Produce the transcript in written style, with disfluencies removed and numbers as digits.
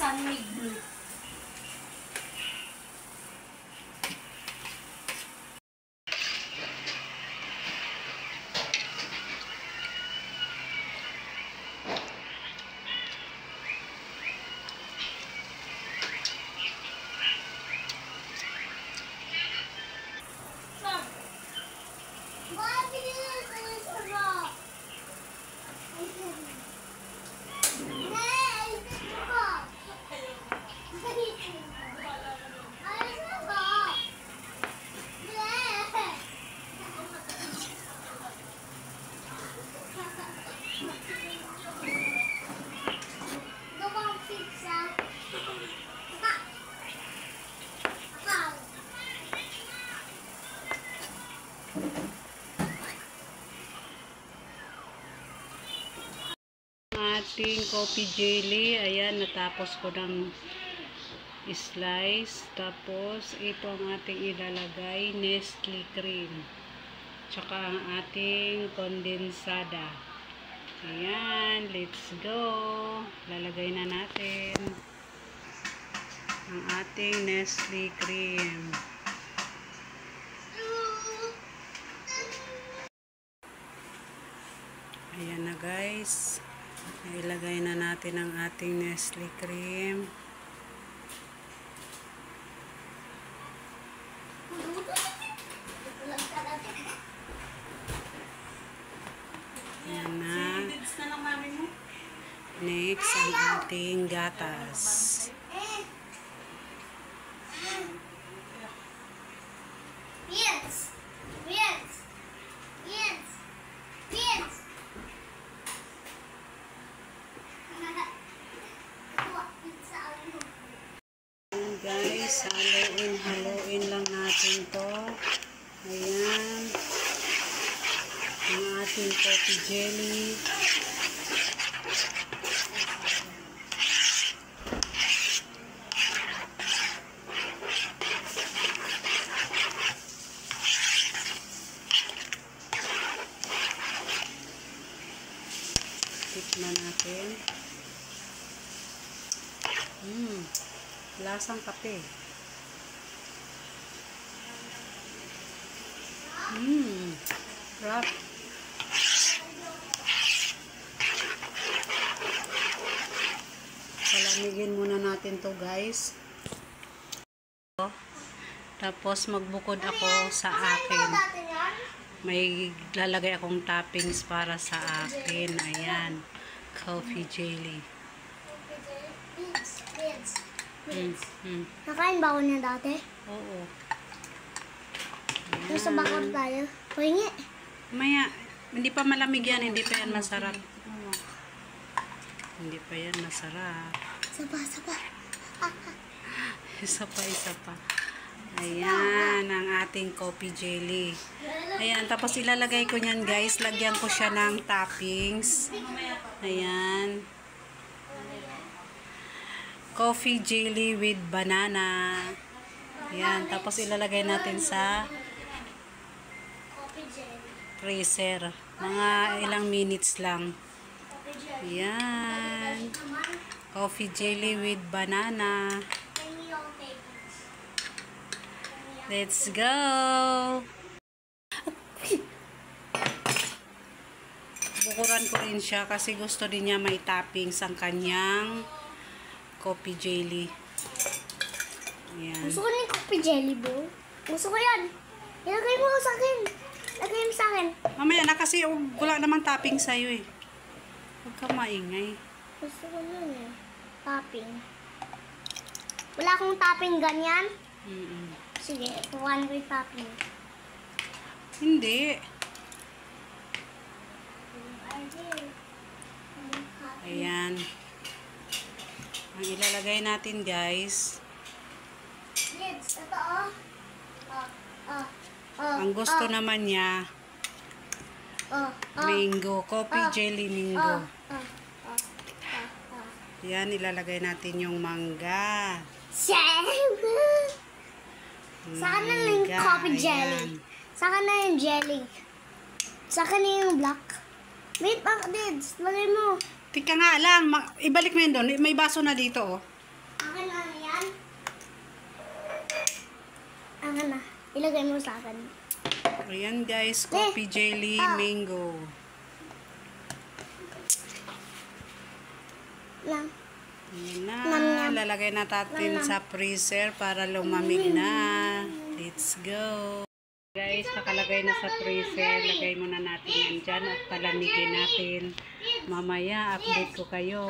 sunmade blue. Ating coffee jelly, ayan, natapos ko ng slice. Tapos ito ang ating ilalagay, Nestle cream, tsaka ang ating kondensada. Ayan, let's go. Lalagay na natin ang ating Nestle cream. Ayan na guys, ilagay na natin ang ating Nestle cream. Ayan na. Next, ang ating gatas. Guys, haluin lang natin to. Ayan, ang ating coffee jelly. Tikman natin. Lasang kape. Sarap. Palamigin muna natin to guys. Tapos magbukod ako sa akin. May lalagay akong toppings para sa akin. Ayan, coffee jelly. Nakain ba ako niya dati? Oo. Nasa bakar tayo. Pahingi. Maya, hindi pa malamig yan. Hindi pa yan masarap. Hindi pa yan masarap. Isa pa. Ayan, ang ating coffee jelly. Ayan, tapos ilalagay ko niyan guys. Lagyan ko siya ng toppings. Ayan. Coffee jelly with banana. Ayan, tapos ilalagay natin sa freezer. Mga ilang minutes lang. Ayan. Coffee jelly with banana. Let's go! Bukuran ko rin siya kasi gusto din niya may toppings ang kanyang coffee jelly. Ayan. Gusto ko ng coffee jelly, bro. Gusto ko yan. Ilagay mo sa akin. Lagay mo sa akin. Mamaya na kasi wala namang topping sa'yo eh. Huwag ka maingay. Gusto ko yun eh. Topping. Wala akong topping ganyan? Sige, kukuhaan ko yung topping. Hindi. Ayan. Ang ilalagay natin guys. Kids, ito Ang gusto naman niya, mango. Coffee jelly mango. Ayan, ilalagay natin yung mangga. Saka na yung coffee jelly. Saka na yung jelly. Saka na yung black. Wait, Dids. Lagay mo. Tika nga lang. Ibalik mo yun doon. May baso na dito, oh. Kailangan na. Ilagay mo sa akin. Ayan guys, coffee jelly mango. Lang. Ayan na, lalagay na natin sa freezer para lumamig na. Let's go. Guys, nakalagay na sa freezer. Lagay muna natin yan dyan at palamigin natin. Mamaya, update ko kayo.